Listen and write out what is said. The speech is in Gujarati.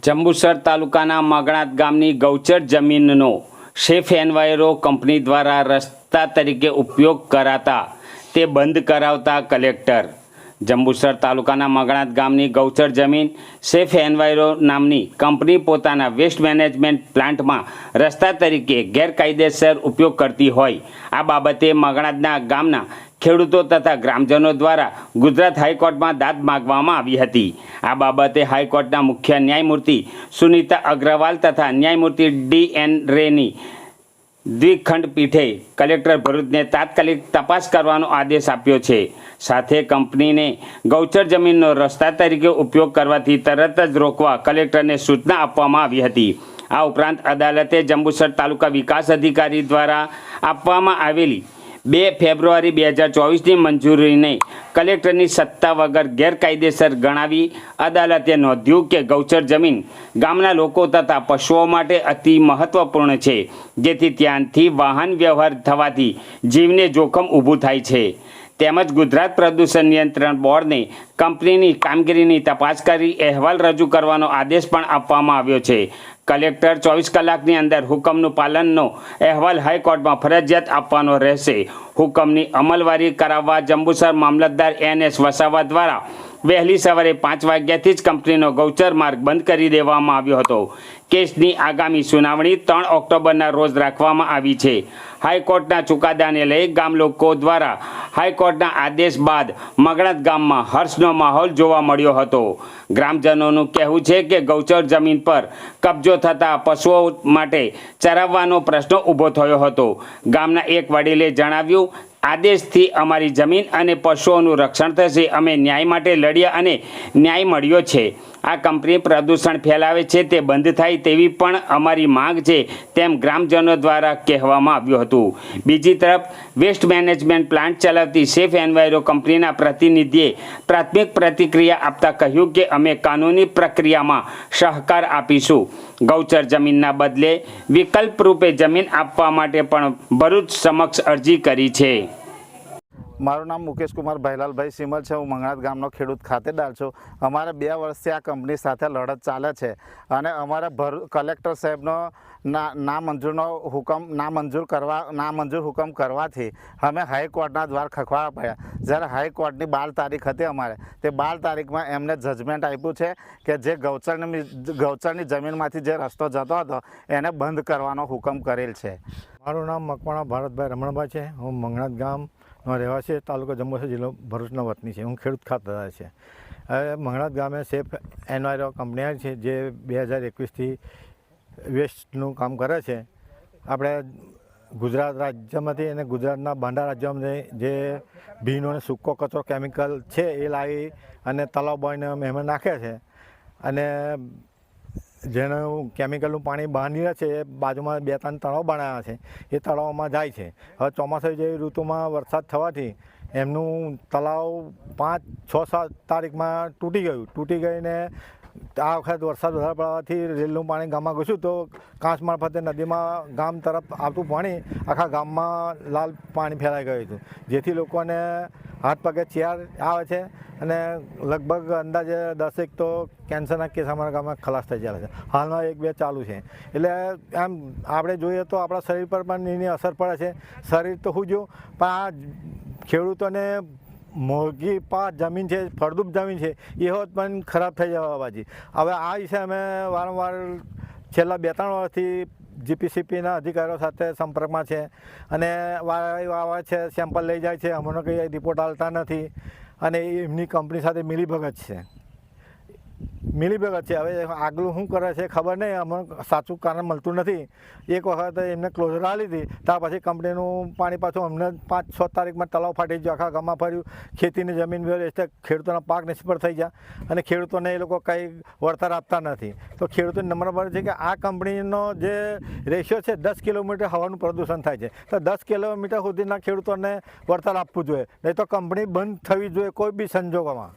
જંબુસર તાલુકાના મગણાત ગામની ગૌચર જમીનનો સેફ એન્વાયરો કંપની દ્વારા રસ્તા તરીકે ઉપયોગ કરાતા તે બંધ કરાવતા કલેક્ટર જંબુસર તાલુકાના મગણાત ગામની ગૌચર જમીન સેફ એન્વાયરો નામની કંપની પોતાના વેસ્ટ મેનેજમેન્ટ પ્લાન્ટમાં રસ્તા તરીકે ગેરકાયદેસર ઉપયોગ કરતી હોય આ બાબતે મગણાતના ગામના ખેડૂતો તથા ગ્રામજનો દ્વારા ગુજરાત હાઈકોર્ટમાં દાદ માગવામાં આવી હતી। આ બાબતે હાઈકોર્ટના મુખ્ય ન્યાયમૂર્તિ સુનીતા અગ્રવાલ તથા ન્યાયમૂર્તિ DN રેની દ્વિખંડ પીઠે કલેક્ટર ભરૂચને તાત્કાલિક તપાસ કરવાનો આદેશ આપ્યો છે। સાથે કંપનીને ગૌચર જમીનનો રસ્તા તરીકે ઉપયોગ કરવાથી તરત જ રોકવા કલેક્ટરને સૂચના આપવામાં આવી હતી। આ ઉપરાંત અદાલતે જંબુસર તાલુકા વિકાસ અધિકારી દ્વારા આપવામાં આવેલી 2 ફેબ્રુઆરી 2024ની મંજૂરીને કલેક્ટરની સત્તા વગર ગેરકાયદેસર ગણાવી અદાલતે નોંધ્યું કે ગૌચર જમીન ગામના લોકો તથા પશુઓ માટે અતિ મહત્વપૂર્ણ છે, જેથી ત્યાંથી વાહન વ્યવહાર થવાથી જીવને જોખમ ઊભું થાય છે। તેમજ ગુજરાત પ્રદૂષણ નિયંત્રણ બોર્ડને કંપનીની કામગીરીની તપાસ કરી અહેવાલ રજૂ કરવાનો આદેશ પણ આપવામાં આવ્યો છે। કલેક્ટર 24 કલાકની અંદર હુકમનું પાલનનો અહેવાલ હાઈકોર્ટમાં ફરજિયાત આપવાનો રહેશે। હુકમની અમલવારી કરાવવા જંબુસર મામલતદાર NS વસાવા દ્વારા વહેલી સવારે 5 વાગ્યાથી જ કંપનીનો ગૌચર માર્ગ બંધ કરી દેવામાં આવ્યો હતો। કેસની આગામી સુનાવણી 3 ઓક્ટોબરના રોજ રાખવામાં આવી છે। હાઈકોર્ટના ચુકાદાને લઈ ગામ લોકો દ્વારા હાઈકોર્ટના આદેશ બાદ મગણાત ગામમાં હર્ષનો માહોલ જોવા મળ્યો હતો। ગ્રામજનોનું કહેવું છે કે ગૌચર જમીન પર કબજો થતાં પશુઓ માટે ચરાવવાનો પ્રશ્ન ઊભો થયો હતો। ગામના એક વડીલે જણાવ્યું, આદેશથી અમારી જમીન અને પશુઓનું રક્ષણ થશે। અમે ન્યાય માટે લડ્યા અને ન્યાય મળ્યો છે। આ કંપની પ્રદૂષણ ફેલાવે છે તે બંધ થાય તેવી પણ અમારી માંગ છે, તેમ ગ્રામજનો દ્વારા કહેવામાં આવ્યું હતું। બીજી તરફ વેસ્ટ મેનેજમેન્ટ પ્લાન્ટ ચલાવતી સેફ એન્વાયરો કંપનીના પ્રતિનિધિએ પ્રાથમિક પ્રતિક્રિયા આપતા કહ્યું કે અમે કાનૂની પ્રક્રિયામાં સહકાર આપીશું। ગૌચર જમીનના બદલે વિકલ્પ રૂપે જમીન આપવા માટે પણ ભરૂચ સમક્ષ અરજી કરી છે। મારું નામ મુકેશ કુમાર ભાઈલાલભાઈ સિમલ છે। હું મંગણાત ગામનો ખેડૂત ખાતેદાર છું। અમારે 2 વર્ષથી આ કંપની સાથે લડત ચાલે છે અને અમારે કલેક્ટર સાહેબનો નામંજૂર હુકમ કરવાથી અમે હાઈકોર્ટના દ્વાર ખખવાડવા પડ્યા। જ્યારે હાઈકોર્ટની 12 તારીખ હતી અમારે, તે 12 તારીખમાં એમને જજમેન્ટ આપ્યું છે કે જે ગૌચરની જમીનમાંથી જે રસ્તો જતો હતો એને બંધ કરવાનો હુકમ કરેલ છે। મારું નામ મકવાણા ભારતભાઈ રમણભાઈ છે। હું મંગણાત ગામનો રહેવાસી, તાલુકો જંબુસર, જિલ્લો ભરૂચનો વતની છે। હું ખેડૂત ખાતેદાર છે। હવે મંગણાત ગામે સેફ એન્વાયરો કંપની છે જે 2021થી વેસ્ટનું કામ કરે છે। આપણે ગુજરાત રાજ્યમાંથી અને ગુજરાતના બાંડા રાજ્યમાંથી જે ભીનો અને સૂકો કચરો કેમિકલ છે એ લાવી અને તલાવ બાંધીને અમે એમાં નાખે છે અને જેનું કેમિકલનું પાણી બહાર નીકળે છે એ બાજુમાં 2-3 તળાવ બનાવ્યા છે, એ તળાવમાં જાય છે। હવે ચોમાસા જેવી ઋતુમાં વરસાદ થવાથી એમનું તળાવ 5, 6, 7 તારીખમાં તૂટી ગઈને આ વખત વરસાદ વધારે પડવાથી રેલનું પાણી ગામમાં ઘૂસ્યું તો કાંસ મારફતે નદીમાં ગામ તરફ આવતું પાણી આખા ગામમાં લાલ પાણી ફેલાઈ ગયું હતું, જેથી લોકોને હાથ પગે ચેર આવે છે અને લગભગ અંદાજે 10 તો કેન્સરના કેસ અમારા ગામમાં ખલાસ થઈ જાય છે। હાલમાં 1-2 ચાલુ છે। એટલે આમ આપણે જોઈએ તો આપણા શરીર પર પણ એની અસર પડે છે। શરીર તો શું જો પણ આ ખેડૂતોને મોંઘી જમીન છે, ફળદ્રુપ જમીન છે, એ હોત પણ ખરાબ થઈ જવા બાજી। હવે આ વિશે અમે વારંવાર છેલ્લા 2-3 વર્ષથી GPCPના અધિકારીઓ સાથે સંપર્કમાં છે અને આવે છે, સેમ્પલ લઈ જાય છે, અમને કંઈ રિપોર્ટ આવતા નથી અને એમની કંપની સાથે મિલીભગત છે। હવે આગલું શું કરે છે ખબર નહીં, અમને સાચું કારણ મળતું નથી। એક વખત એમને ક્લોઝર આપી હતી, ત્યાર પછી કંપનીનું પાણી પાછું અમને 5-6 તારીખમાં તળાવ ફાટી ગયો, આખા ગામમાં ફર્યું, ખેતીની જમીન એટલે ખેડૂતોના પાક નિષ્ફળ થઈ ગયા અને ખેડૂતોને એ લોકો કંઈ વળતર આપતા નથી। તો ખેડૂતોને નંબર પડે છે કે આ કંપનીનો જે રેશિયો છે 10 કિલોમીટર હવાનું પ્રદૂષણ થાય છે, તો 10 કિલોમીટર સુધીના ખેડૂતોને વળતર આપવું જોઈએ, નહીં તો કંપની બંધ થવી જોઈએ કોઈ બી સંજોગોમાં।